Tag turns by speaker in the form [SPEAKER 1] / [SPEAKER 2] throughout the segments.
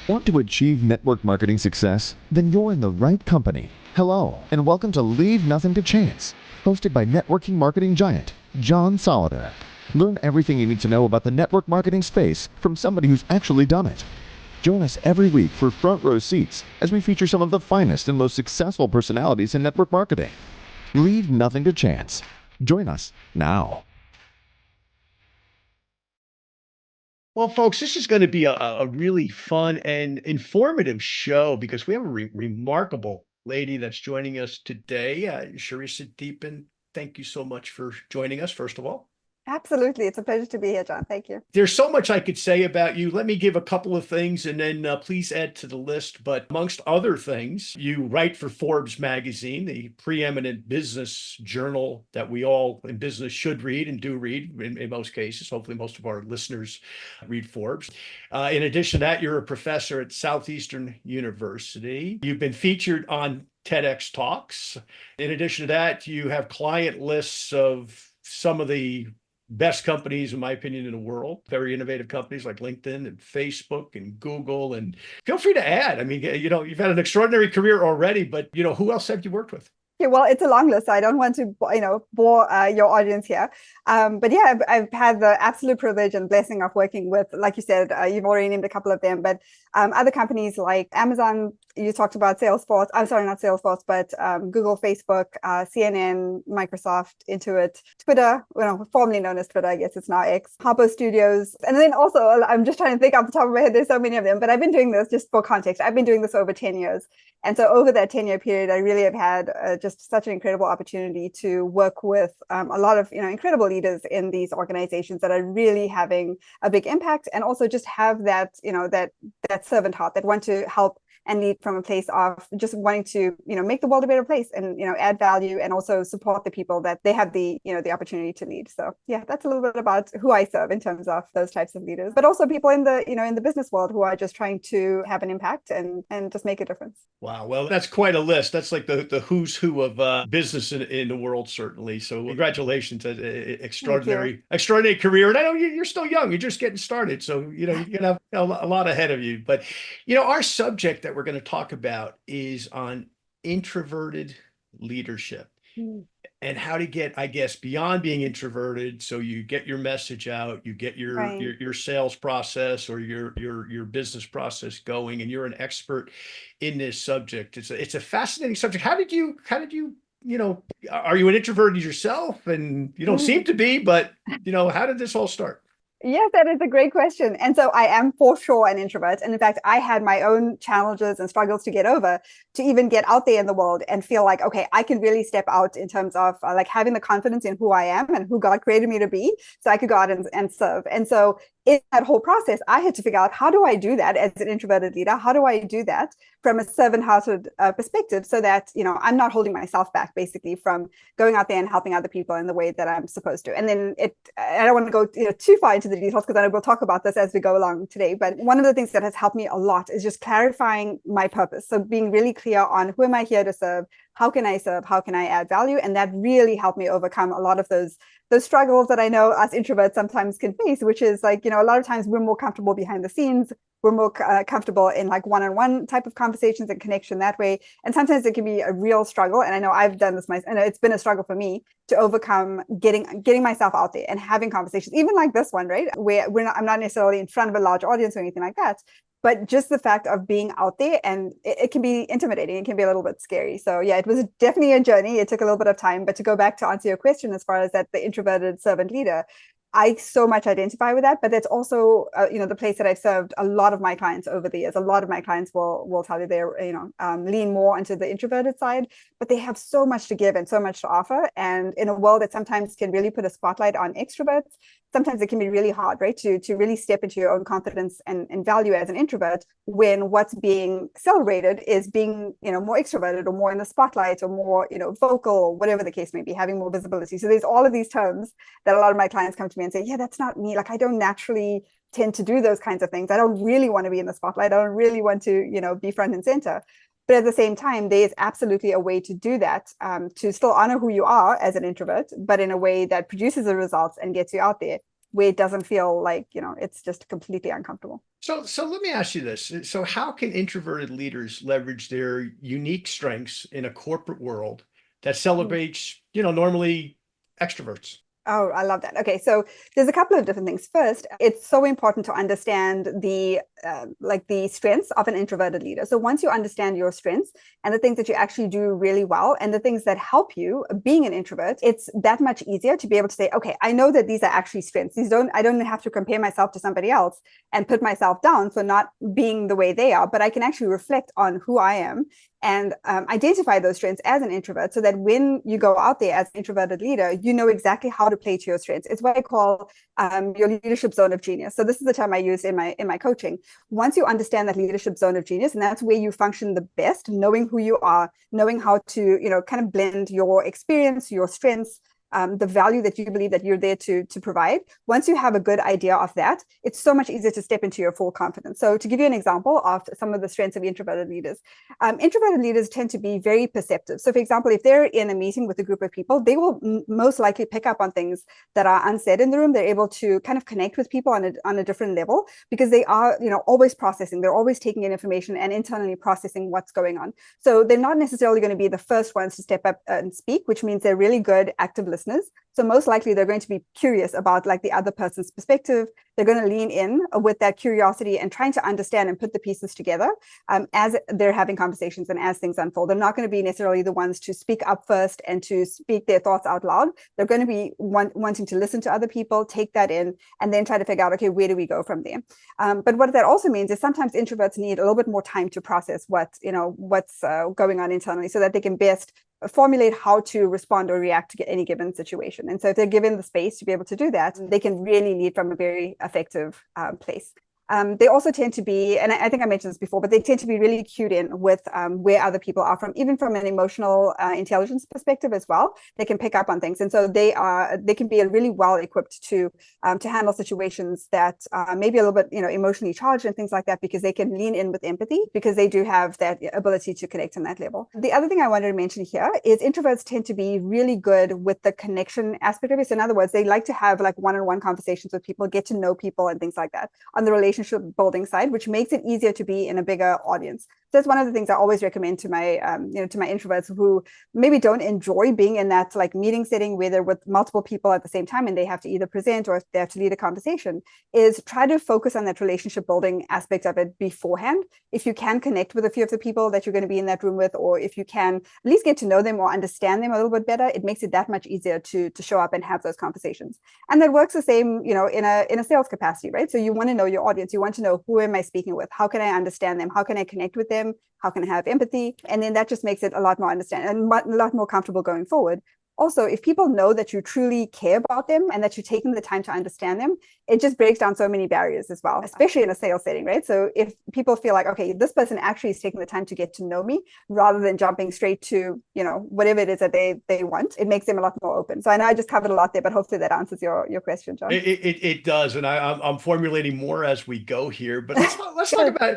[SPEAKER 1] Want to achieve network marketing success? Then you're in the right company. Hello, and welcome to Leave Nothing to Chance, hosted by networking marketing giant, John Solleder. Learn everything you need to know about the network marketing space from somebody who's actually done it. Join us every week for front row seats as we feature some of the finest and most successful personalities in network marketing. Leave nothing to chance. Join us now.
[SPEAKER 2] Well, folks, this is going to be a really fun and informative show because we have a remarkable lady that's joining us today, Sharissa Deppen. Thank you so much for joining us, first of all.
[SPEAKER 3] Absolutely. It's a pleasure to be here, John. Thank you.
[SPEAKER 2] There's so much I could say about you. Let me give a couple of things and then please add to the list. But amongst other things, you write for Forbes magazine, the preeminent business journal that we all in business should read and do read in most cases. Hopefully, most of our listeners read Forbes. In addition to that, you're a professor at Southeastern University. You've been featured on TEDx Talks. In addition to that, you have client lists of some of the best companies, in my opinion, in the world, very innovative companies like LinkedIn and Facebook and Google. And feel free to add. I mean, you've had an extraordinary career already, but, who else have you worked with?
[SPEAKER 3] Yeah, well, it's a long list. So I don't want to, bore your audience here. But yeah, I've had the absolute privilege and blessing of working with, like you said, you've already named a couple of them, but other companies like Amazon. You talked about Salesforce. I'm sorry, not Salesforce, but Google, Facebook, CNN, Microsoft, Intuit, Twitter, formerly known as Twitter, I guess it's now X, Harpo Studios. And then also, I'm just trying to think off the top of my head, there's so many of them, but I've been doing this, just for context, I've been doing this over 10 years. And so over that 10-year period, I really have had just such an incredible opportunity to work with a lot of incredible leaders in these organizations that are really having a big impact, and also just have that that servant heart, that want to help and lead from a place of just wanting to make the world a better place and add value, and also support the people that they have the the opportunity to lead. So yeah, that's a little bit about who I serve in terms of those types of leaders, but also people in the in the business world who are just trying to have an impact and just make a difference.
[SPEAKER 2] Wow, well, that's quite a list. That's like the who's who of business in the world, certainly. So congratulations, extraordinary career. And I know you're still young; you're just getting started. So you're gonna have a lot ahead of you. But our subject that we're going to talk about is on introverted leadership and how to get, I guess, beyond being introverted. So you get your message out, you get your sales process or your business process going, and you're an expert in this subject. It's a fascinating subject. How did you are you an introvert yourself? And you don't seem to be, but how did this all start?
[SPEAKER 3] Yes, that is a great question. And so I am for sure an introvert. And in fact, I had my own challenges and struggles to get over, to even get out there in the world and feel like, okay, I can really step out in terms of like having the confidence in who I am and who God created me to be, so I could go out and serve. And so in that whole process, I had to figure out, how do I do that as an introverted leader? How do I do that from a servant-hearted perspective, so that I'm not holding myself back, basically, from going out there and helping other people in the way that I'm supposed to. And then I don't want to go too far into the details, because I will talk about this as we go along today. But one of the things that has helped me a lot is just clarifying my purpose. So being really clear on, who am I here to serve? How can I serve? How can I add value? And that really helped me overcome a lot of those struggles that I know us introverts sometimes can face, which is like, a lot of times we're more comfortable behind the scenes. We're more comfortable in like one-on-one type of conversations and connection that way. And sometimes it can be a real struggle. And I know I've done this myself. I know it's been a struggle for me to overcome getting myself out there and having conversations, even like this one, right? Where I'm not necessarily in front of a large audience or anything like that, but just the fact of being out there, and it can be intimidating. It can be a little bit scary. So yeah, it was definitely a journey. It took a little bit of time, but to go back to answer your question, as far as that, the introverted servant leader, I so much identify with that, but that's also, the place that I've served a lot of my clients over the years. A lot of my clients will tell you they're, lean more into the introverted side, but they have so much to give and so much to offer. And in a world that sometimes can really put a spotlight on extroverts, sometimes it can be really hard, right? To really step into your own confidence and value as an introvert, when what's being celebrated is being, more extroverted or more in the spotlight or more, vocal, or whatever the case may be, having more visibility. So there's all of these terms that a lot of my clients come to me and say, yeah, that's not me. Like, I don't naturally tend to do those kinds of things. I don't really want to be in the spotlight. I don't really want to, be front and center. But at the same time, there is absolutely a way to do that, to still honor who you are as an introvert, but in a way that produces the results and gets you out there. where it doesn't feel like, it's just completely uncomfortable.
[SPEAKER 2] So let me ask you this. So how can introverted leaders leverage their unique strengths in a corporate world that celebrates, normally extroverts?
[SPEAKER 3] Oh, I love that. Okay, so there's a couple of different things. First, it's so important to understand the the strengths of an introverted leader. So once you understand your strengths and the things that you actually do really well and the things that help you being an introvert, it's that much easier to be able to say, okay, I know that these are actually strengths. I don't have to compare myself to somebody else and put myself down for not being the way they are, but I can actually reflect on who I am and identify those strengths as an introvert, so that when you go out there as an introverted leader, you know exactly how to play to your strengths. It's what I call your leadership zone of genius. So this is the term I use in my coaching. Once you understand that leadership zone of genius, and that's where you function the best, knowing who you are, knowing how to kind of blend your experience, your strengths, the value that you believe that you're there to provide. Once you have a good idea of that, it's so much easier to step into your full confidence. So to give you an example of some of the strengths of introverted leaders tend to be very perceptive. So for example, if they're in a meeting with a group of people, they will most likely pick up on things that are unsaid in the room. They're able to kind of connect with people on a different level because they are always processing. They're always taking in information and internally processing what's going on. So they're not necessarily going to be the first ones to step up and speak, which means they're really good active listeners. So most likely they're going to be curious about the other person's perspective. They're going to lean in with that curiosity and trying to understand and put the pieces together as they're having conversations and as things unfold. They're not going to be necessarily the ones to speak up first and to speak their thoughts out loud. They're going to be wanting to listen to other people, take that in, and then try to figure out, okay, where do we go from there? But what that also means is sometimes introverts need a little bit more time to process what's going on internally, so that they can best formulate how to respond or react to any given situation. And so if they're given the space to be able to do that, they can really lead from a very effective place. They also tend to be, and I think I mentioned this before, but they tend to be really cued in with where other people are from, even from an emotional intelligence perspective as well. They can pick up on things, and so they can be really well equipped to handle situations that may be a little bit emotionally charged and things like that, because they can lean in with empathy because they do have that ability to connect on that level. The other thing I wanted to mention here is introverts tend to be really good with the connection aspect of it. So in other words, they like to have one-on-one conversations with people, get to know people and things like that on the relationship building side, which makes it easier to be in a bigger audience. So that's one of the things I always recommend to my to my introverts who maybe don't enjoy being in that meeting setting where they're with multiple people at the same time and they have to either present or they have to lead a conversation, is try to focus on that relationship building aspect of it beforehand. If you can connect with a few of the people that you're going to be in that room with, or if you can at least get to know them or understand them a little bit better, it makes it that much easier to show up and have those conversations. And that works the same in a sales capacity, right? So you want to know your audience. You want to know, who am I speaking with? How can I understand them? How can I connect with them? How can I have empathy? And then that just makes it a lot more understanding and a lot more comfortable going forward. Also, if people know that you truly care about them and that you're taking the time to understand them, it just breaks down so many barriers as well, especially in a sales setting, right? So if people feel like, okay, this person actually is taking the time to get to know me rather than jumping straight to, whatever it is that they want, it makes them a lot more open. So I know I just covered a lot there, but hopefully that answers your question, John.
[SPEAKER 2] It does. And I'm formulating more as we go here, but let's talk about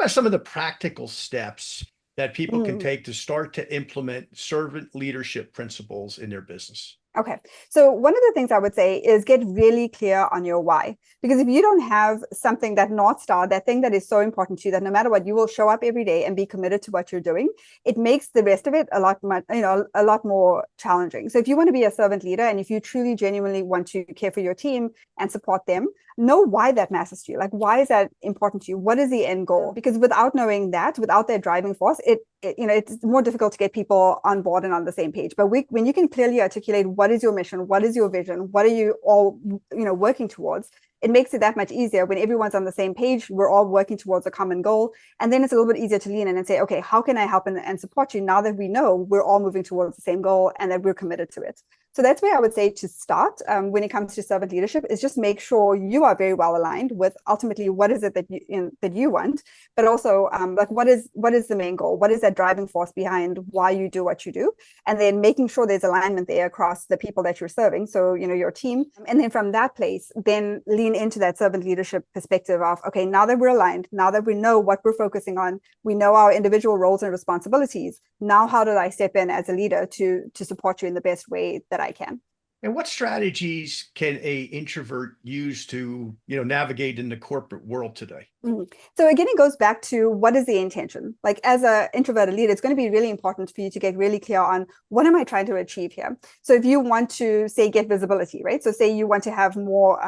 [SPEAKER 2] some of the practical steps that people can take to start to implement servant leadership principles in their business.
[SPEAKER 3] Okay. So one of the things I would say is get really clear on your why. Because if you don't have something, that North Star, that thing that is so important to you, that no matter what, you will show up every day and be committed to what you're doing, it makes the rest of it a lot more challenging. So if you want to be a servant leader, and if you truly genuinely want to care for your team and support them, know why that matters to you. Why is that important to you? What is the end goal? Because without knowing that, without that driving force, it's more difficult to get people on board and on the same page. But when you can clearly articulate what is your mission, what is your vision, what are you all working towards, it makes it that much easier when everyone's on the same page. We're all working towards a common goal. And then it's a little bit easier to lean in and say, okay, how can I help and support you now that we know we're all moving towards the same goal and that we're committed to it? So that's where I would say to start when it comes to servant leadership, is just make sure you are very well aligned with ultimately what is it that you want, but also what is the main goal? What is that driving force behind why you do what you do? And then making sure there's alignment there across the people that you're serving. So, your team. And then from that place, then lean into that servant leadership perspective of, okay, now that we're aligned, now that we know what we're focusing on, we know our individual roles and responsibilities. Now, how do I step in as a leader to support you in the best way that I can?
[SPEAKER 2] And what strategies can a introvert use to, navigate in the corporate world today?
[SPEAKER 3] So again, it goes back to what is the intention? Like as an introverted leader, it's going to be really important for you to get really clear on what am I trying to achieve here? So if you want to say get visibility, right? So say you want to have more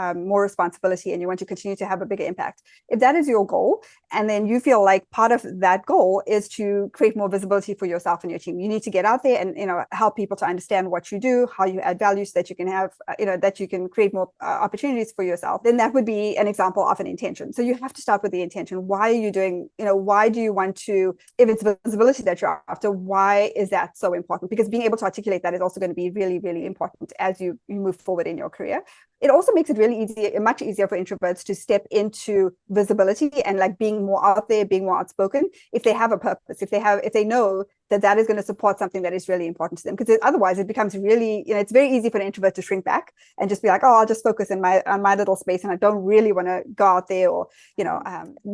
[SPEAKER 3] responsibility and you want to continue to have a bigger impact. If that is your goal, and then you feel like part of that goal is to create more visibility for yourself and your team, you need to get out there and help people to understand what you do, how you add value, so that you can have that you can create more opportunities for yourself. Then that would be an example of an intention. So you have to start with the intention. Why are you doing, why do you want to, if it's visibility that you're after, why is that so important? Because being able to articulate that is also going to be really, really important as you move forward in your career. It also makes it really easy, much easier for introverts to step into visibility and like being more out there, being more outspoken if they have a purpose, if they know that is going to support something that is really important to them. Because otherwise it becomes really, it's very easy for an introvert to shrink back and just be like, oh, I'll just focus on my little space and I don't really want to go out there or,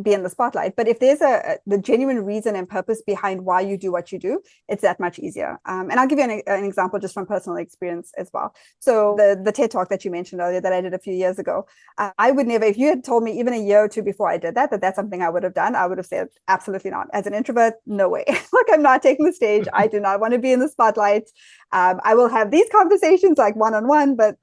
[SPEAKER 3] be in the spotlight. But if there's the genuine reason and purpose behind why you do what you do, it's that much easier. And I'll give you an example just from personal experience as well. So the TED Talk that you mentioned earlier that I did a few years ago, I would never, if you had told me even a year or two before I did that's something I would have done, I would have said, absolutely not. As an introvert, no way. Like I'm not taking the stage. I do not want to be in the spotlight. I will have these conversations like one-on-one, but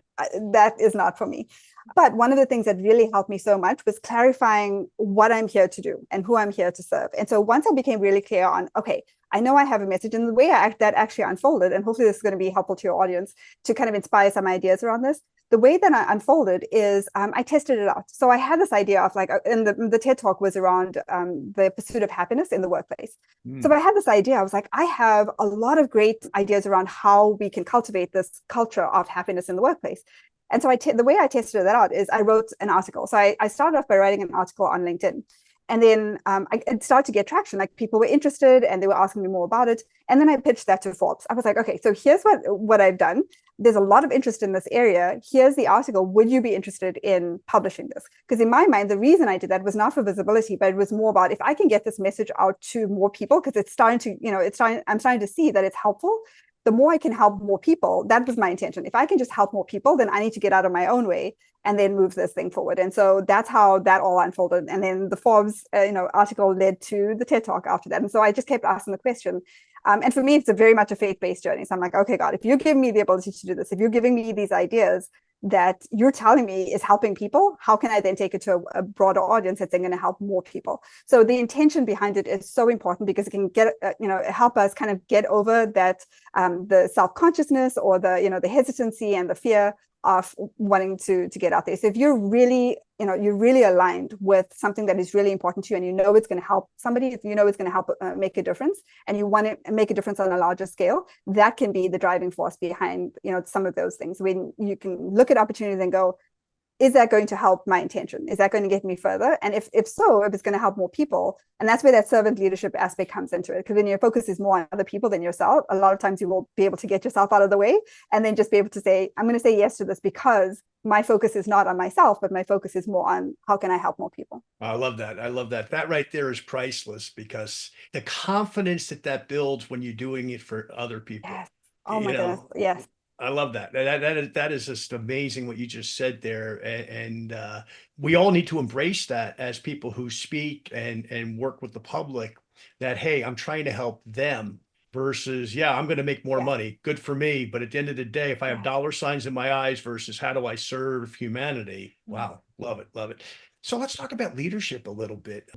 [SPEAKER 3] that is not for me. But one of the things that really helped me so much was clarifying what I'm here to do and who I'm here to serve. And so once I became really clear on, okay, I know I have a message, and the way that actually unfolded, and hopefully this is going to be helpful to your audience to kind of inspire some ideas around this. The way that I unfolded is I tested it out. So I had this idea of like, and the TED Talk was around the pursuit of happiness in the workplace. So I had this idea. I was like, I have a lot of great ideas around how we can cultivate this culture of happiness in the workplace. And so the way I tested that out is I wrote an article. So I started off by writing an article on LinkedIn. And then it started to get traction. Like people were interested and they were asking me more about it. And then I pitched that to Forbes. I was like, okay, so here's what I've done. There's a lot of interest in this area. Here's the article. Would you be interested in publishing this? Because in my mind, the reason I did that was not for visibility, but it was more about if I can get this message out to more people, because it's starting to, I'm starting to see that it's helpful. The more I can help more people, that was my intention. If I can just help more people, then I need to get out of my own way and then move this thing forward. And so that's how that all unfolded. And then the Forbes, article led to the TED Talk after that. And so I just kept asking the question. And for me, it's very much a faith-based journey. So I'm like, okay, God, if you're giving me the ability to do this, if you're giving me these ideas that you're telling me is helping people, how can I then take it to a broader audience that's then going to help more people? So the intention behind it is so important because it can get, help us kind of get over that, the self-consciousness or the hesitancy and the fear of wanting to get out there. So if you're really, you're really aligned with something that is really important to you and you know it's going to help somebody, if you know it's going to help make a difference and you want to make a difference on a larger scale, that can be the driving force behind, some of those things. When you can look at opportunities and go, is that going to help my intention? Is that going to get me further? And if so, if it's going to help more people, and that's where that servant leadership aspect comes into it, because then your focus is more on other people than yourself. A lot of times you will be able to get yourself out of the way and then just be able to say, I'm going to say yes to this because my focus is not on myself, but my focus is more on how can I help more people.
[SPEAKER 2] I love that. I love that. That right there is priceless because the confidence that builds when you're doing it for other people.
[SPEAKER 3] Yes. Oh my goodness. Yes.
[SPEAKER 2] I love that. That is just amazing what you just said there. And we all need to embrace that as people who speak and work with the public, that, hey, I'm trying to help them versus, yeah, I'm going to make more money. Good for me. But at the end of the day, if I have dollar signs in my eyes versus how do I serve humanity? Wow. Love it. Love it. So let's talk about leadership a little bit.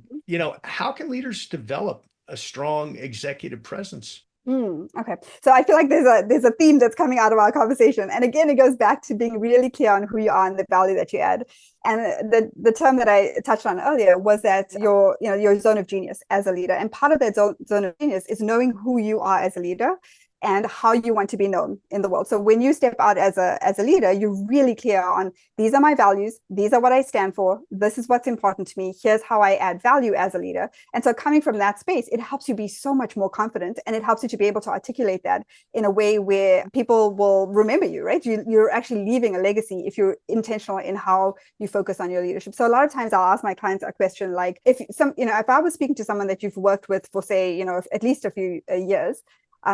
[SPEAKER 2] How can leaders develop a strong executive presence?
[SPEAKER 3] Okay. So I feel like there's a theme that's coming out of our conversation. And again, it goes back to being really clear on who you are and the value that you add. And the term that I touched on earlier was that your zone of genius as a leader. And part of that zone of genius is knowing who you are as a leader and how you want to be known in the world. So when you step out as a leader, you're really clear on, these are my values, these are what I stand for, this is what's important to me, here's how I add value as a leader. And so coming from that space, it helps you be so much more confident, and it helps you to be able to articulate that in a way where people will remember you, right? You're actually leaving a legacy if you're intentional in how you focus on your leadership. So a lot of times I'll ask my clients a question like, if I was speaking to someone that you've worked with for, say, at least a few years,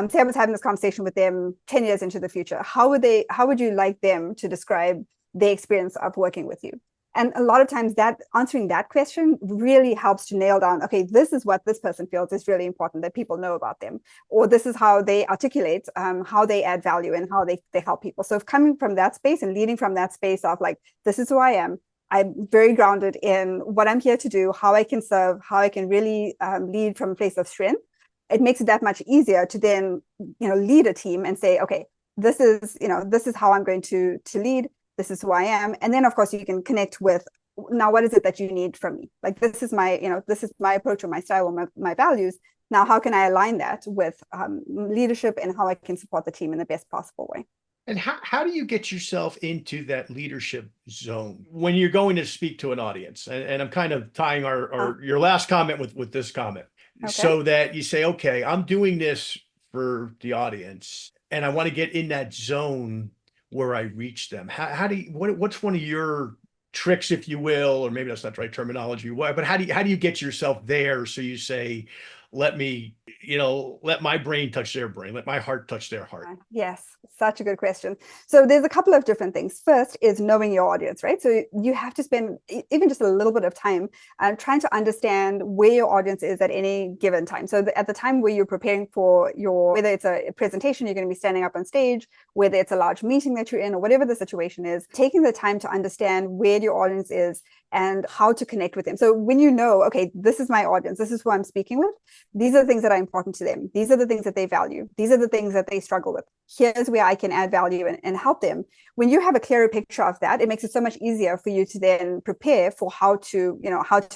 [SPEAKER 3] say I was having this conversation with them 10 years into the future, how would you like them to describe their experience of working with you? And a lot of times that answering that question really helps to nail down, okay, this is what this person feels is really important that people know about them, or this is how they articulate how they add value and how they help people. So if coming from that space and leading from that space of like, this is who I am, I'm very grounded in what I'm here to do, how I can serve, how I can really lead from a place of strength, it makes it that much easier to then, lead a team and say, okay, this is how I'm going to lead. This is who I am. And then, of course, you can connect with, now, what is it that you need from me? Like, this is my approach or my style or my values. Now, how can I align that with leadership and how I can support the team in the best possible way?
[SPEAKER 2] And how do you get yourself into that leadership zone when you're going to speak to an audience? And I'm kind of tying your last comment with this comment, okay, so that you say, okay, I'm doing this for the audience and I want to get in that zone where I reach them. How do you, what's one of your tricks, if you will, or maybe that's not the right terminology, but how do you get yourself there? So you say, let my brain touch their brain, let my heart touch their heart.
[SPEAKER 3] Yes, such a good question. So there's a couple of different things. First is knowing your audience, right? So you have to spend even just a little bit of time trying to understand where your audience is at any given time. So at the time where you're preparing for whether it's a presentation, you're going to be standing up on stage, whether it's a large meeting that you're in, or whatever the situation is, taking the time to understand where your audience is and how to connect with them. So when you know, okay, this is my audience, this is who I'm speaking with, these are the things that are important to them. These are the things that they value. These are the things that they struggle with. Here's where I can add value and help them. When you have a clearer picture of that, it makes it so much easier for you to then prepare for how to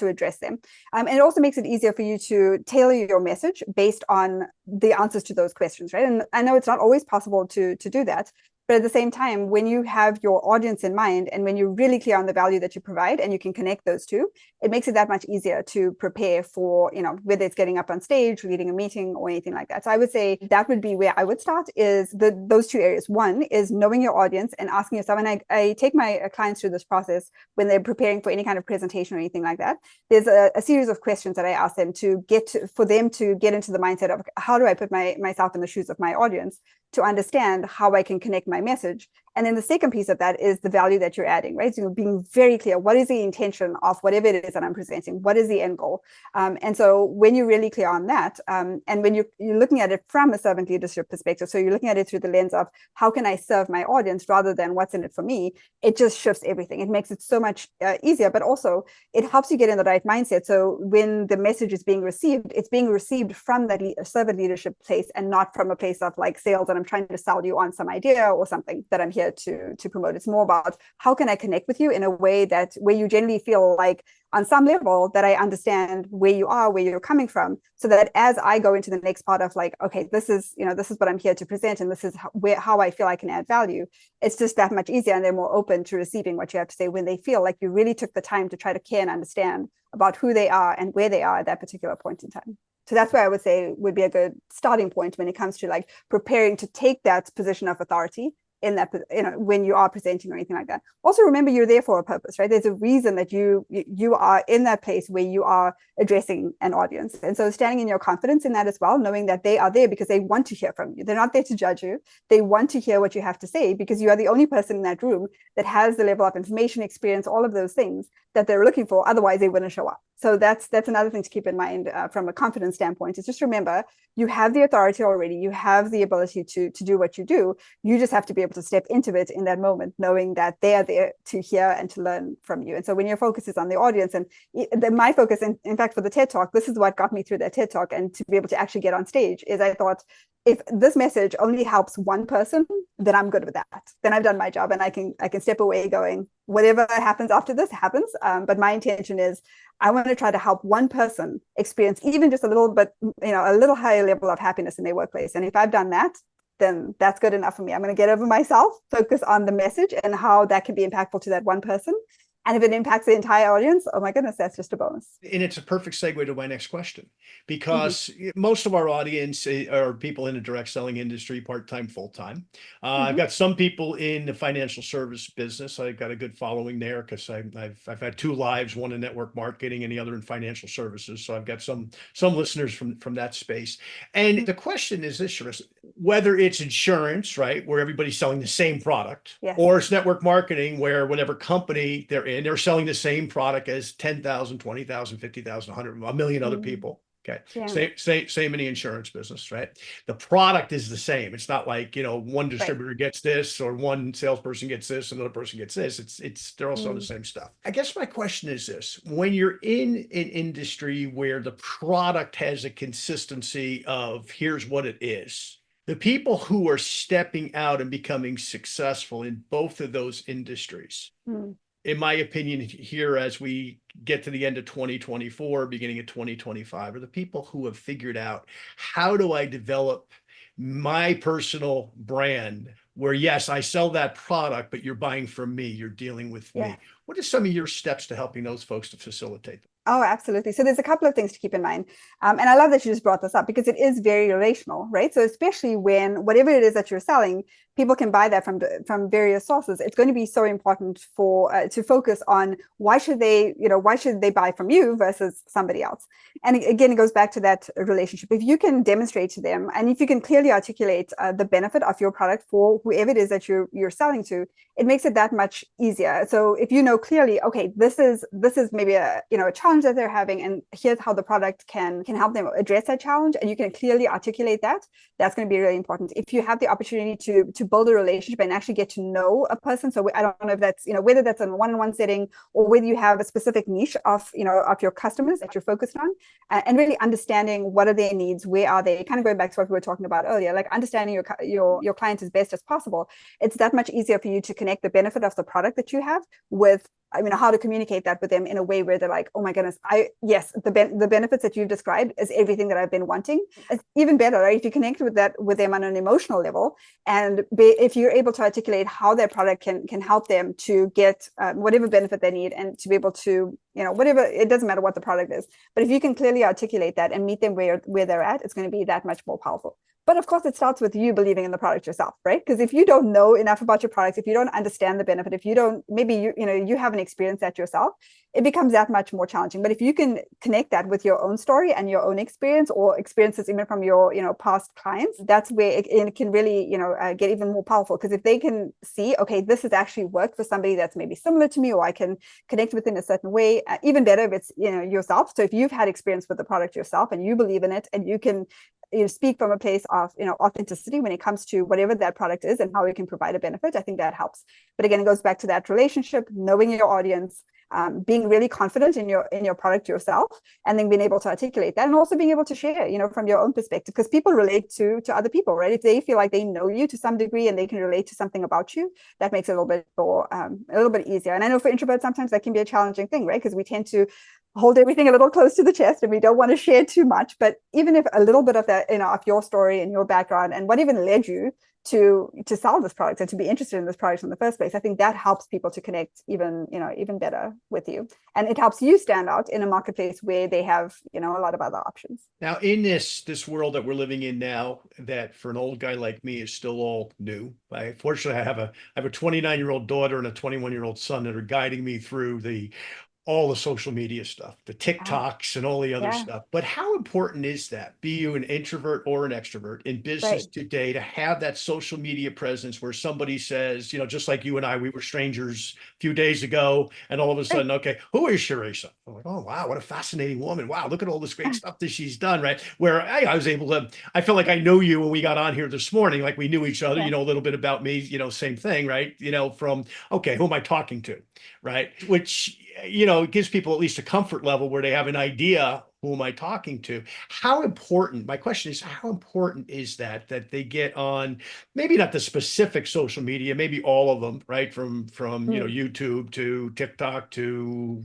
[SPEAKER 3] address them. And it also makes it easier for you to tailor your message based on the answers to those questions, right? And I know it's not always possible to do that. But at the same time, when you have your audience in mind and when you're really clear on the value that you provide and you can connect those two, it makes it that much easier to prepare for, whether it's getting up on stage, leading a meeting or anything like that. So I would say that would be where I would start, is those two areas. One is knowing your audience and asking yourself, and I take my clients through this process when they're preparing for any kind of presentation or anything like that. There's a series of questions that I ask them for them to get into the mindset of, how do I put myself in the shoes of my audience to understand how I can connect my message. And then the second piece of that is the value that you're adding, right? So being very clear, what is the intention of whatever it is that I'm presenting? What is the end goal? And so when you're really clear on that, and when you're looking at it from a servant leadership perspective, so you're looking at it through the lens of how can I serve my audience rather than what's in it for me, it just shifts everything. It makes it so much easier, but also it helps you get in the right mindset. So when the message is being received, it's being received from that servant leadership place and not from a place of like sales, and I'm trying to sell you on some idea or something that I'm here to promote. It's more about how can I connect with you in a way where you generally feel like on some level that I understand where you are, where you're coming from, so that as I go into the next part of like, okay, this is what I'm here to present, and this is how I feel I can add value. It's just that much easier, and they're more open to receiving what you have to say when they feel like you really took the time to try to care and understand about who they are and where they are at that particular point in time. So that's where I would say would be a good starting point when it comes to like preparing to take that position of authority in that, when you are presenting or anything like that. Also remember, you're there for a purpose, right? There's a reason that you are in that place where you are addressing an audience. And so standing in your confidence in that as well, knowing that they are there because they want to hear from you. They're not there to judge you. They want to hear what you have to say because you are the only person in that room that has the level of information, experience, all of those things that they're looking for. Otherwise, they wouldn't show up. So that's another thing to keep in mind from a confidence standpoint, is just remember, you have the authority already. You have the ability to do what you do. You just have to be able to step into it in that moment, knowing that they are there to hear and to learn from you. And so when your focus is on the audience, and my focus, in fact, for the TED Talk, this is what got me through that TED Talk and to be able to actually get on stage, is I thought, if this message only helps one person, then I'm good with that. Then I've done my job, and I can step away going, whatever happens after this happens. But my intention is I want to try to help one person experience even just a little bit, a little higher level of happiness in their workplace. And if I've done that, then that's good enough for me. I'm going to get over myself, focus on the message and how that can be impactful to that one person. And if it impacts the entire audience, oh my goodness, that's just a bonus.
[SPEAKER 2] And it's a perfect segue to my next question, because most of our audience are people in the direct selling industry, part-time, full-time. I've got some people in the financial service business. I've got a good following there because I've had two lives, one in network marketing and the other in financial services. So I've got some listeners from that space. And the question is this, Sharissa, whether it's insurance, right, where everybody's selling the same product,
[SPEAKER 3] Yes.
[SPEAKER 2] or it's network marketing where whatever company they're in, they're selling the same product as 10,000, 20,000, 50,000, 100, a million other people. Okay.
[SPEAKER 3] Yeah.
[SPEAKER 2] Same in the insurance business, right? The product is the same. It's not like, one distributor gets this or one salesperson gets this, another person gets this. They're all selling the same stuff. I guess my question is this: when you're in an industry where the product has a consistency of here's what it is, the people who are stepping out and becoming successful in both of those industries, in my opinion, here as we get to the end of 2024, beginning of 2025, are the people who have figured out, how do I develop my personal brand where, yes, I sell that product, but you're buying from me, you're dealing with me. What are some of your steps to helping those folks to facilitate that?
[SPEAKER 3] Oh, absolutely. So there's a couple of things to keep in mind. And I love that you just brought this up because it is very relational, right? So especially when whatever it is that you're selling, people can buy that from various sources. It's going to be so important for to focus on why should they buy from you versus somebody else. And again, it goes back to that relationship. If you can demonstrate to them, and if you can clearly articulate the benefit of your product for whoever it is that you're selling to, it makes it that much easier. So if you know clearly, okay, this is maybe a challenge that they're having, and here's how the product can help them address that challenge, and you can clearly articulate that, that's going to be really important. If you have the opportunity to build a relationship and actually get to know a person, so I don't know if that's whether that's in a one-on-one setting or whether you have a specific niche of your customers that you're focused on, and really understanding what are their needs, where are they, kind of going back to what we were talking about earlier, like understanding your client as best as possible. It's that much easier for you to connect the benefit of the product that you have with how to communicate that with them in a way where they're like, oh my goodness, the benefits that you've described is everything that I've been wanting. It's even better, right? If you connect with them on an emotional level, and if you're able to articulate how their product can help them to get whatever benefit they need, and to be able to, whatever, it doesn't matter what the product is, but if you can clearly articulate that and meet them where they're at, it's going to be that much more powerful. But of course, it starts with you believing in the product yourself, right? Because if you don't know enough about your products, if you don't understand the benefit, if you don't, maybe you haven't experienced that yourself, it becomes that much more challenging. But if you can connect that with your own story and your own experience, or experiences even from your past clients, that's where it can really get even more powerful. Because if they can see, okay, this has actually worked for somebody that's maybe similar to me, or I can connect with in a certain way. Even better if it's yourself. So if you've had experience with the product yourself and you believe in it, and you can speak from a place of authenticity when it comes to whatever that product is and how it can provide a benefit, I think that helps. But again, it goes back to that relationship, knowing your audience, being really confident in your product yourself, and then being able to articulate that, and also being able to share from your own perspective, because people relate to other people, right? If they feel like they know you to some degree and they can relate to something about you, that makes it a little bit easier. And I know for introverts sometimes that can be a challenging thing, right? Because we tend to hold everything a little close to the chest and we don't want to share too much. But even if a little bit of that, of your story and your background and what even led you to sell this product and to be interested in this product in the first place, I think that helps people to connect even better with you. And it helps you stand out in a marketplace where they have, a lot of other options.
[SPEAKER 2] Now, in this world that we're living in now, that for an old guy like me is still all new. Fortunately, I have a 29-year-old daughter and a 21-year-old son that are guiding me through all the social media stuff, the TikToks and all the other stuff. But how important is that, be you an introvert or an extrovert in business today, to have that social media presence where somebody says, just like you and I, we were strangers a few days ago, and all of a sudden, okay, who is Sharissa? I'm like, oh, wow, what a fascinating woman. Wow, look at all this great stuff that she's done, right? Where I felt like I know you when we got on here this morning, like we knew each other, a little bit about me, same thing, right? From, okay, who am I talking to, right? Which, it gives people at least a comfort level where they have an idea, who am I talking to? How important, my question is, how important is that they get on, maybe not the specific social media, maybe all of them, right? From YouTube to TikTok to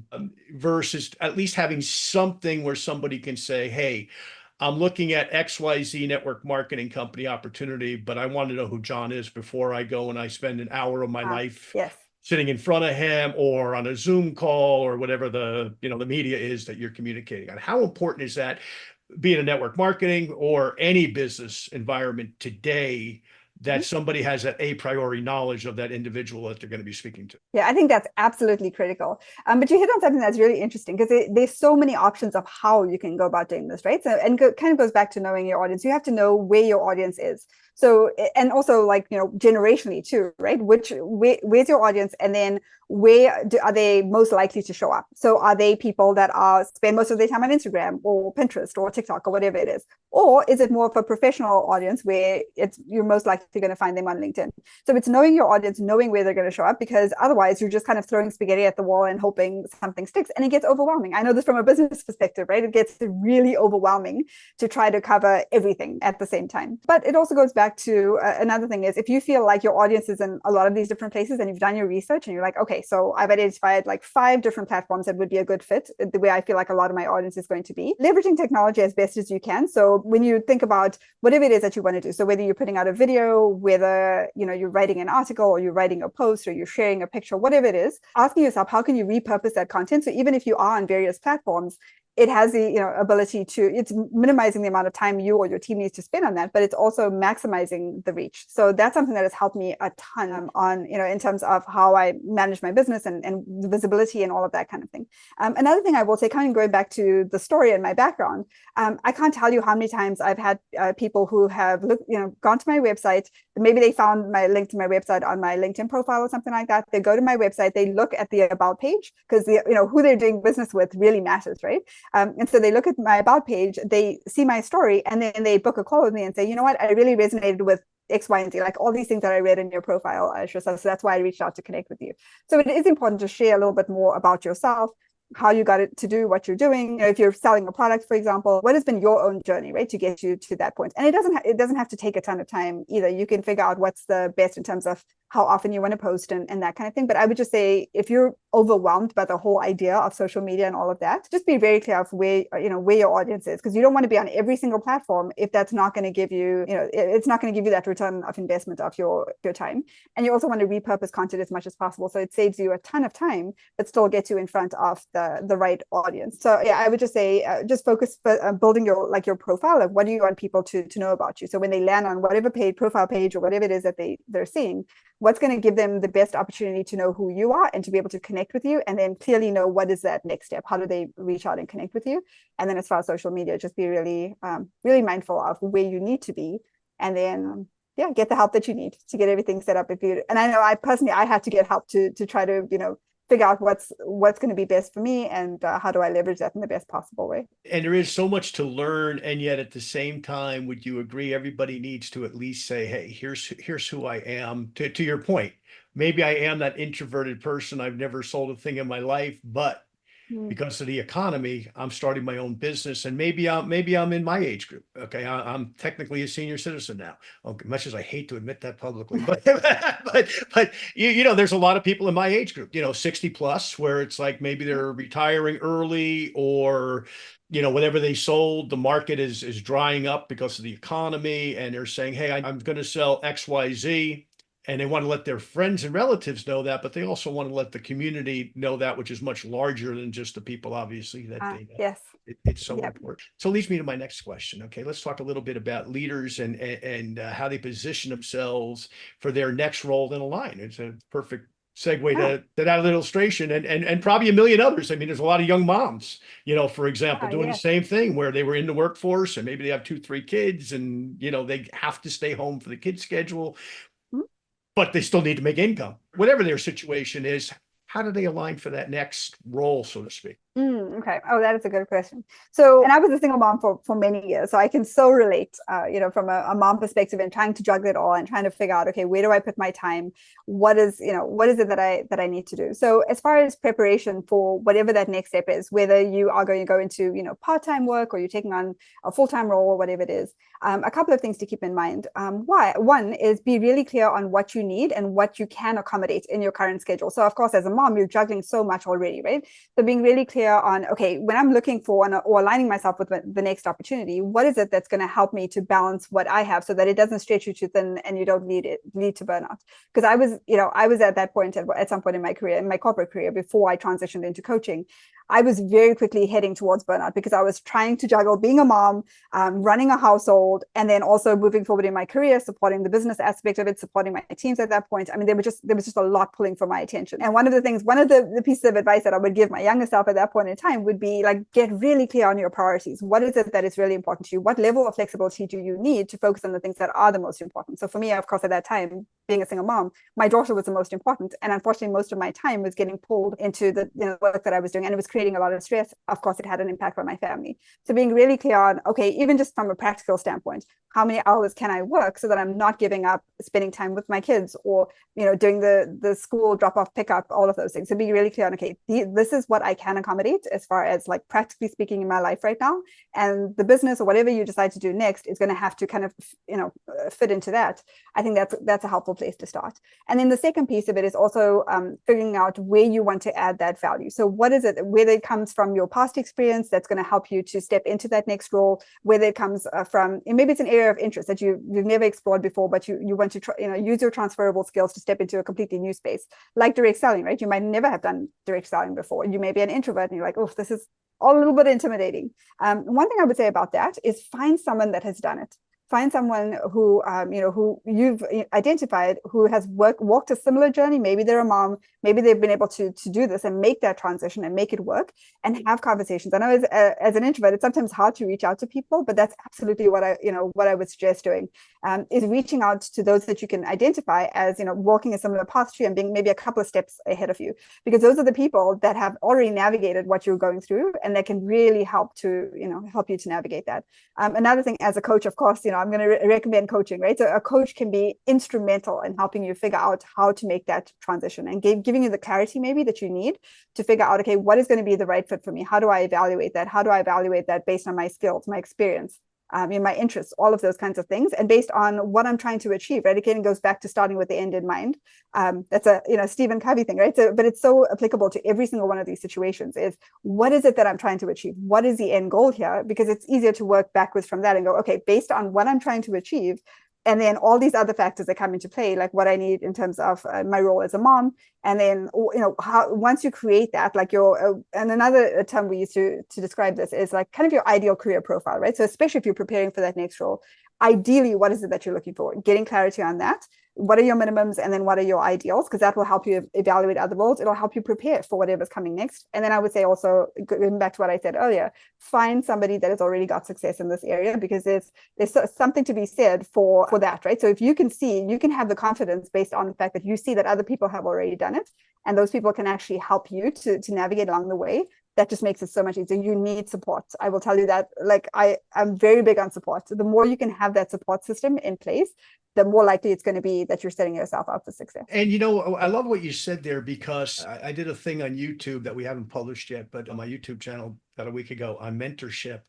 [SPEAKER 2] versus at least having something where somebody can say, hey, I'm looking at XYZ network marketing company opportunity, but I want to know who John is before I go and I spend an hour of my life sitting in front of him or on a Zoom call or whatever the media is that you're communicating on. How important is that, be it a network marketing or any business environment today, that somebody has that a priori knowledge of that individual that they're going to be speaking to?
[SPEAKER 3] Yeah, I think that's absolutely critical. But you hit on something that's really interesting, because there's so many options of how you can go about doing this, right? So, and kind of goes back to knowing your audience. You have to know where your audience is. So, and also like, generationally too, right? Where's your audience? And then are they most likely to show up? So are they people that spend most of their time on Instagram or Pinterest or TikTok or whatever it is? Or is it more of a professional audience where you're most likely going to find them on LinkedIn? So it's knowing your audience, knowing where they're going to show up, because otherwise you're just kind of throwing spaghetti at the wall and hoping something sticks. And it gets overwhelming. I know this from a business perspective, right? It gets really overwhelming to try to cover everything at the same time. But it also goes back to another thing is, if you feel like your audience is in a lot of these different places and you've done your research and you're like, okay, so I've identified like 5 different platforms that would be a good fit, the way I feel like a lot of my audience is going to be, leveraging technology as best as you can. So when you think about whatever it is that you want to do, so whether you're putting out a video, whether you're writing an article or you're writing a post or you're sharing a picture, whatever it is, asking yourself, how can you repurpose that content? So even if you are on various platforms, it has the ability to, it's minimizing the amount of time you or your team needs to spend on that, but it's also maximizing the reach. So that's something that has helped me a ton on, in terms of how I manage my business and the visibility and all of that kind of thing. Another thing I will say, going back to the story and my background, I can't tell you how many times I've had people who have gone to my website. Maybe they found my link to my website on my LinkedIn profile or something like that. They go to my website, they look at the about page, because who they're doing business with really matters, right? And so they look at my about page, they see my story, and then they book a call with me and say, you know what, I really resonated with X, Y, and Z, like all these things that I read in your profile, Sharissa. So that's why I reached out to connect with you. So it is important to share a little bit more about yourself, how you got it to do what you're doing. If you're selling a product, for example, what has been your own journey, right, to get you to that point? And it doesn't have to take a ton of time either. You can figure out what's the best in terms of how often you want to post and that kind of thing. But I would just say, if you're overwhelmed by the whole idea of social media and all of that, just be very clear of where your audience is, because you don't want to be on every single platform if that's not going to give you, it's not going to give you that return of investment of your time. And you also want to repurpose content as much as possible, so it saves you a ton of time, but still gets you in front of the right audience. So yeah, I would just say, just focus building your profile. Like, what do you want people to know about you? So when they land on whatever profile page or whatever it is that they're seeing, what's going to give them the best opportunity to know who you are and to be able to connect with you, and then clearly know what is that next step. How do they reach out and connect with you? And then as far as social media, just be really, really mindful of where you need to be, and then get the help that you need to get everything set up. And I know I had to get help to try to figure out what's going to be best for me, and how do I leverage that in the best possible way.
[SPEAKER 2] And there is so much to learn, and yet at the same time, would you agree everybody needs to at least say, hey, here's who I am, to your point. Maybe I am that introverted person. I've never sold a thing in my life, but because of the economy, I'm starting my own business, and maybe I'm in my age group. Okay, I'm technically a senior citizen now. Okay, much as I hate to admit that publicly, but but there's a lot of people in my age group, 60 plus, where it's like maybe they're retiring early, or whatever they sold, the market is drying up because of the economy, and they're saying, hey, I'm going to sell XYZ. And they want to let their friends and relatives know that, but they also want to let the community know that, which is much larger than just the people, obviously, that they know.
[SPEAKER 3] Yes.
[SPEAKER 2] It's so important. So it leads me to my next question. Okay, let's talk a little bit about leaders and how they position themselves for their next role in a line. It's a perfect segue to that illustration, and probably a million others. I mean, there's a lot of young moms, for example, doing the same thing, where they were in the workforce and maybe they have 2-3 kids, and they have to stay home for the kids' schedule, but they still need to make income. Whatever their situation is, how do they align for that next role, so to speak?
[SPEAKER 3] Okay. Oh, that is a good question. So, and I was a single mom for many years, so I can so relate, from a mom perspective, and trying to juggle it all and trying to figure out, okay, where do I put my time? What is it that I need to do? So as far as preparation for whatever that next step is, whether you are going to go into, part-time work, or you're taking on a full-time role, or whatever it is, a couple of things to keep in mind. One is, be really clear on what you need and what you can accommodate in your current schedule. So of course, as a mom, you're juggling so much already, right? So being really clear clear on, okay, when I'm looking for or aligning myself with the next opportunity, what is it that's going to help me to balance what I have so that it doesn't stretch you too thin and you don't lead to burnout? Because I was at that point at some point in my career, in my corporate career, before I transitioned into coaching. I was very quickly heading towards burnout because I was trying to juggle being a mom, running a household, and then also moving forward in my career, supporting the business aspect of it, supporting my teams at that point. I mean, there was just a lot pulling for my attention. And one of the pieces of advice that I would give my younger self at that point in time would be like, get really clear on your priorities. What is it that is really important to you? What level of flexibility do you need to focus on the things that are the most important? So for me, of course, at that time, being a single mom, my daughter was the most important. And unfortunately, most of my time was getting pulled into the work that I was doing, and it was creating a lot of stress. Of course, it had an impact on my family. So being really clear on, okay, even just from a practical standpoint, how many hours can I work so that I'm not giving up spending time with my kids or, doing the school drop off, pick up, all of those things. So be really clear on, okay, this is what I can accommodate as far as like practically speaking in my life right now. And the business or whatever you decide to do next is going to have to kind of, fit into that. I think that's a helpful place to start. And then the second piece of it is also figuring out where you want to add that value. So what is it, whether it comes from your past experience that's going to help you to step into that next role, whether it comes from, and maybe it's an area of interest that you've never explored before, but you want to use your transferable skills to step into a completely new space, like direct selling, right? You might never have done direct selling before. You may be an introvert and you're like, oh, this is all a little bit intimidating. One thing I would say about that is find someone that has done it. Find someone who, who you've identified who has walked a similar journey. Maybe they're a mom, maybe they've been able to do this and make that transition and make it work and have conversations. I know as an introvert, it's sometimes hard to reach out to people, but that's absolutely what I would suggest doing, is reaching out to those that you can identify as, walking a similar path to you and being maybe a couple of steps ahead of you, because those are the people that have already navigated what you're going through and that can really help you to navigate that. Another thing, as a coach, of course, I'm going to recommend coaching, right? So a coach can be instrumental in helping you figure out how to make that transition and giving you the clarity maybe that you need to figure out, okay, what is going to be the right fit for me? How do I evaluate that? How do I evaluate that based on my skills, my experience, my interests, all of those kinds of things, and based on what I'm trying to achieve, right? Again, it goes back to starting with the end in mind. That's a Stephen Covey thing, right? So, but it's so applicable to every single one of these situations. Is what is it that I'm trying to achieve? What is the end goal here? Because it's easier to work backwards from that and go, okay, based on what I'm trying to achieve, and then all these other factors that come into play, like what I need in terms of my role as a mom, and then how once you create that, like and another term we use to describe this is like kind of your ideal career profile, right? So especially if you're preparing for that next role, ideally, what is it that you're looking for? Getting clarity on that. What are your minimums, and then what are your ideals? Because that will help you evaluate other roles. It'll help you prepare for whatever's coming next. And then I would say also, going back to what I said earlier, find somebody that has already got success in this area, because there's something to be said for that, right? So if you can have the confidence based on the fact that you see that other people have already done it, and those people can actually help you to navigate along the way. That just makes it so much easier. You need support. I will tell you that, like, I'm very big on support. So the more you can have that support system in place, the more likely it's going to be that you're setting yourself up for success.
[SPEAKER 2] And I love what you said there, because I did a thing on YouTube that we haven't published yet, but on my YouTube channel about a week ago on mentorship.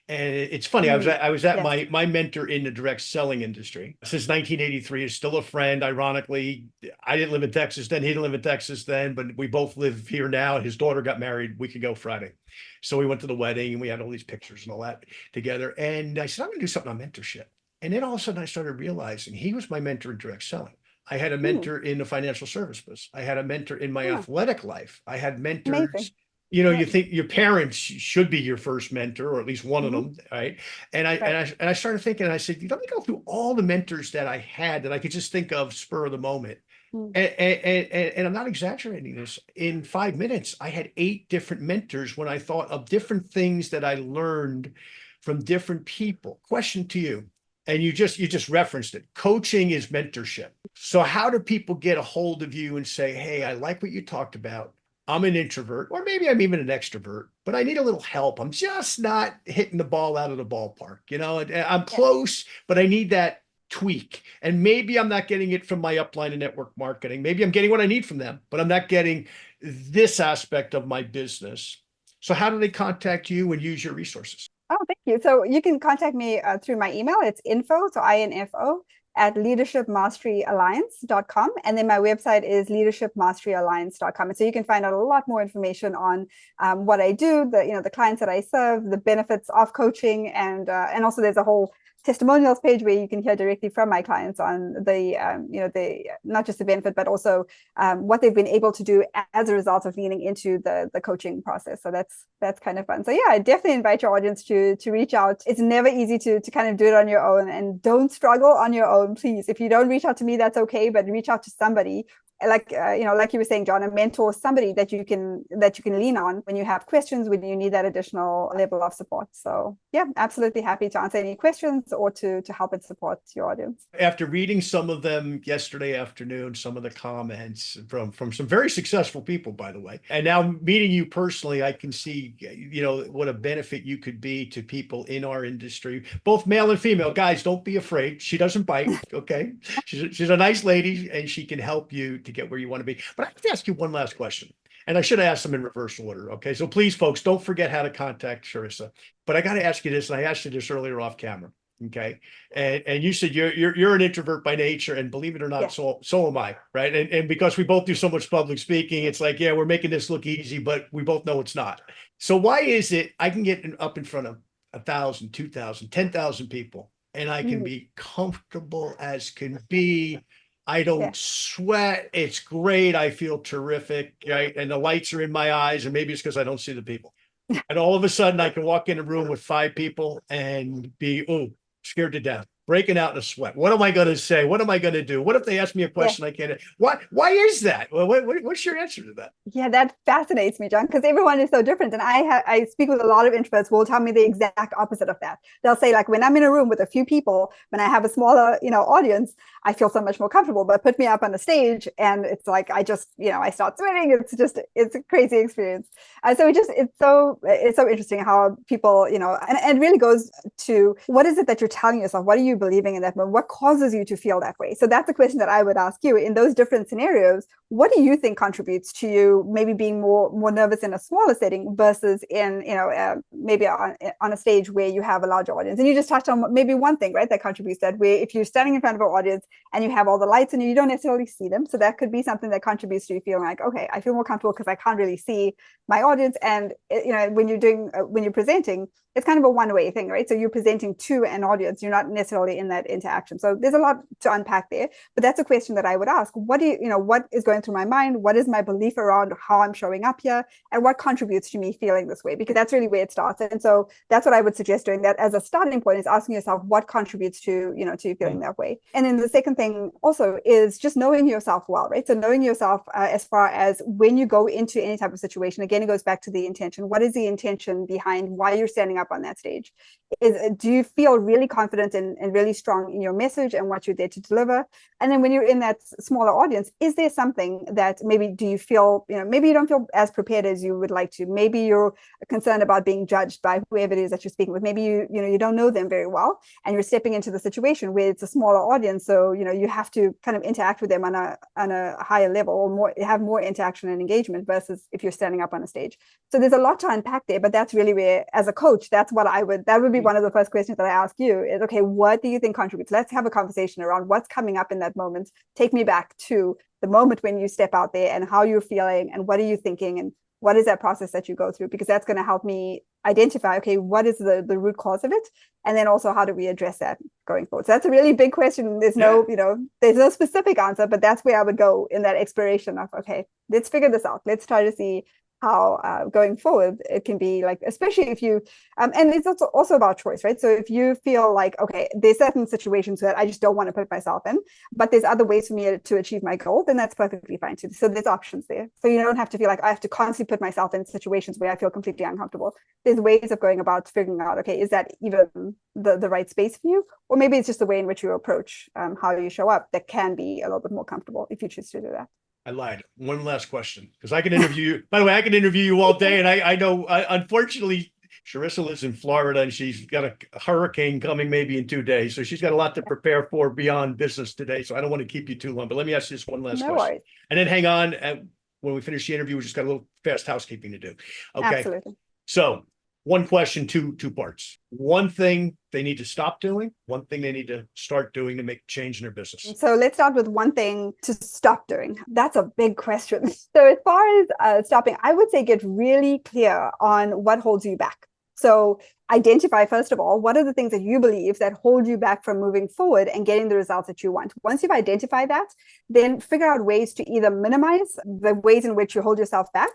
[SPEAKER 2] And it's funny, I was at
[SPEAKER 3] Yes.
[SPEAKER 2] my mentor in the direct selling industry since 1983, is still a friend. Ironically, I didn't live in Texas then, he didn't live in Texas then, but we both live here now. His daughter got married a week ago Friday. So we went to the wedding and we had all these pictures and all that together. And I said, I'm gonna do something on mentorship. And then all of a sudden I started realizing he was my mentor in direct selling. I had a mentor in the financial service business. I had a mentor in my athletic life. I had mentors.
[SPEAKER 3] Amazing.
[SPEAKER 2] You think your parents should be your first mentor, or at least one of them, right? And I started thinking, I said, let me go through all the mentors that I had that I could just think of spur of the moment. And I'm not exaggerating this. In 5 minutes, I had 8 different mentors when I thought of different things that I learned from different people. Question to you. And you just referenced it. Coaching is mentorship. So how do people get a hold of you and say, hey, I like what you talked about. I'm an introvert, or maybe I'm even an extrovert, but I need a little help. I'm just not hitting the ball out of the ballpark. I'm close, but I need that tweak. And maybe I'm not getting it from my upline and network marketing. Maybe I'm getting what I need from them, but I'm not getting this aspect of my business. So how do they contact you and use your resources?
[SPEAKER 3] Oh, thank you. So you can contact me through my email. It's info, so info at leadershipmasteryalliance.com. And then my website is leadershipmasteryalliance.com. And so you can find out a lot more information on what I do, the clients that I serve, the benefits of coaching, and also there's a whole testimonials page where you can hear directly from my clients on the not just the benefit, but also what they've been able to do as a result of leaning into the coaching process. So that's kind of fun. So yeah, I definitely invite your audience to reach out. It's never easy to kind of do it on your own, and don't struggle on your own, please. If you don't reach out to me, that's okay, but reach out to somebody. Like like you were saying, John, a mentor, somebody that you can lean on when you have questions, when you need that additional level of support. So yeah, absolutely happy to answer any questions or to help and support your audience.
[SPEAKER 2] After reading some of them yesterday afternoon, some of the comments from some very successful people, by the way, and now meeting you personally, I can see what a benefit you could be to people in our industry, both male and female. Guys, don't be afraid. She doesn't bite. Okay, she's a nice lady, and she can help you to get where you want to be. But I have to ask you one last question, and I should have asked them in reverse order. Okay, so please, folks, don't forget how to contact Sharissa. But I got to ask you this, and I asked you this earlier off camera. Okay, and you said you're an introvert by nature, and believe it or not, yeah. so am I, right? And because we both do so much public speaking, it's like, yeah, we're making this look easy, but we both know it's not. So why is it I can get up in front of 1,000, 2,000, 10,000 people, and I can be comfortable as can be? I don't sweat. It's great. I feel terrific, right? And the lights are in my eyes, and maybe it's because I don't see the people. And all of a sudden, I can walk in a room with 5 people and be scared to death, breaking out in a sweat. What am I going to say? What am I going to do? What if they ask me a question I can't? Why is that? What's your answer to that?
[SPEAKER 3] Yeah, that fascinates me, John, because everyone is so different. And I speak with a lot of introverts who will tell me the exact opposite of that. They'll say, like, when I'm in a room with a few people, when I have a smaller, audience, I feel so much more comfortable. But put me up on a stage and it's like, I just, I start sweating. It's a crazy experience. So it's so interesting how people, and it really goes to, what is it that you're telling yourself? What are you believing in that moment? What causes you to feel that way? So that's a question that I would ask you. In those different scenarios, what do you think contributes to you maybe being more nervous in a smaller setting versus in, maybe on a stage where you have a larger audience? And you just touched on maybe one thing, right, that contributes that, where if you're standing in front of an audience and you have all the lights and you don't necessarily see them. So that could be something that contributes to you feeling like, okay, I feel more comfortable because I can't really see my audience. And, when you're presenting, it's kind of a one-way thing, right? So you're presenting to an audience, you're not necessarily in that interaction. So there's a lot to unpack there, but that's a question that I would ask. What is going through my mind? What is my belief around how I'm showing up here? And what contributes to me feeling this way? Because that's really where it starts. And so that's what I would suggest doing that as a starting point, is asking yourself what contributes to you feeling that way. And then the second thing also is just knowing yourself well, right? So knowing yourself as far as when you go into any type of situation, again, it goes back to the intention. What is the intention behind why you're standing up on that stage? Do you feel really confident and really strong in your message and what you're there to deliver? And then when you're in that smaller audience, is there something that maybe do you feel, maybe you don't feel as prepared as you would like to? Maybe you're concerned about being judged by whoever it is that you're speaking with. Maybe you don't know them very well, and you're stepping into the situation where it's a smaller audience. So, you have to kind of interact with them on a higher level, or have more interaction and engagement versus if you're standing up on a stage. So there's a lot to unpack there, but that's really where, as a coach, that would be one of the first questions that I ask you is, okay, what do you think contributes? Let's have a conversation around what's coming up in that moment. Take me back to the moment when you step out there and how you're feeling and what are you thinking and what is that process that you go through? Because that's going to help me identify, okay, what is the root cause of it? And then also, how do we address that going forward? So that's a really big question. There's no specific answer, but that's where I would go in that exploration of, okay, let's figure this out. Let's try to see how going forward it can be, like, especially if you and it's also about choice, right? So if you feel like, okay, there's certain situations that I just don't want to put myself in, but there's other ways for me to achieve my goal, then that's perfectly fine too. So there's options there. So you don't have to feel like I have to constantly put myself in situations where I feel completely uncomfortable. There's ways of going about figuring out, okay, is that even the right space for you? Or maybe it's just the way in which you approach how you show up that can be a little bit more comfortable if you choose to do that.
[SPEAKER 2] I lied. One last question, because I can interview you. By the way, I can interview you all day. And I know, unfortunately, Sharissa lives in Florida and she's got a hurricane coming maybe in 2 days. So she's got a lot to prepare for beyond business today. So I don't want to keep you too long, but let me ask you just one last question.
[SPEAKER 3] Worries.
[SPEAKER 2] And then hang on. When we finish the interview, we just got a little fast housekeeping to do. Okay.
[SPEAKER 3] Absolutely.
[SPEAKER 2] So one question, two parts. One thing they need to stop doing, one thing they need to start doing to make a change in their business.
[SPEAKER 3] So let's start with one thing to stop doing. That's a big question. So as far as stopping, I would say get really clear on what holds you back. So identify, first of all, what are the things that you believe that hold you back from moving forward and getting the results that you want. Once you've identified that, then figure out ways to either minimize the ways in which you hold yourself back,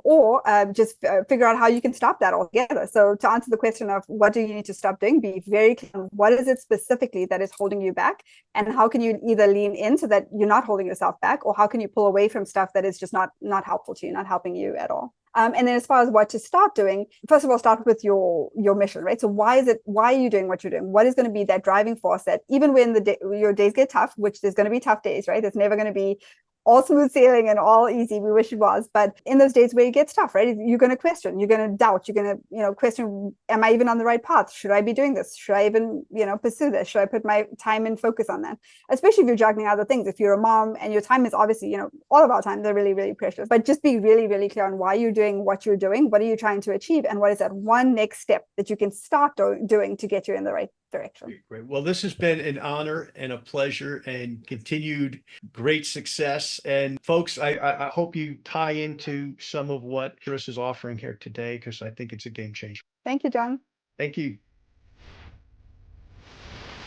[SPEAKER 3] or just figure out how you can stop that altogether. So to answer the question of what do you need to stop doing, be very clear on what is it specifically that is holding you back, and how can you either lean in so that you're not holding yourself back, or how can you pull away from stuff that is just not helpful to you, not helping you at all. And then as far as what to start doing, first of all, start with your mission, right? So why are you doing what you're doing? What is going to be that driving force that even when your days get tough, which there's going to be tough days, right? There's never going to be all smooth sailing and all easy. We wish it was. But in those days where it gets tough, right? You're going to question, you're going to doubt, you're going to, question, am I even on the right path? Should I be doing this? Should I even, pursue this? Should I put my time and focus on that? Especially if you're juggling other things. If you're a mom and your time is obviously, all of our time, they're really, really precious. But just be really, really clear on why you're doing what you're doing. What are you trying to achieve? And what is that one next step that you can start doing to get you in the right direction?
[SPEAKER 2] Great. Well, this has been an honor and a pleasure, and continued great success. And folks, I hope you tie into some of what Chris is offering here today, because I think it's a game changer.
[SPEAKER 3] Thank you, John.
[SPEAKER 2] Thank you.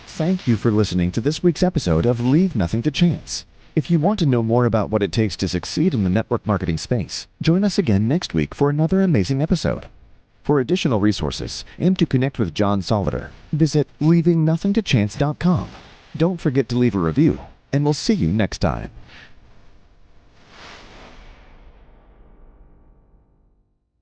[SPEAKER 1] Thank you for listening to this week's episode of Leave Nothing to Chance. If you want to know more about what it takes to succeed in the network marketing space, join us again next week for another amazing episode. For additional resources and to connect with John Solleder, visit leavingnothingtochance.com. Don't forget to leave a review, and we'll see you next time.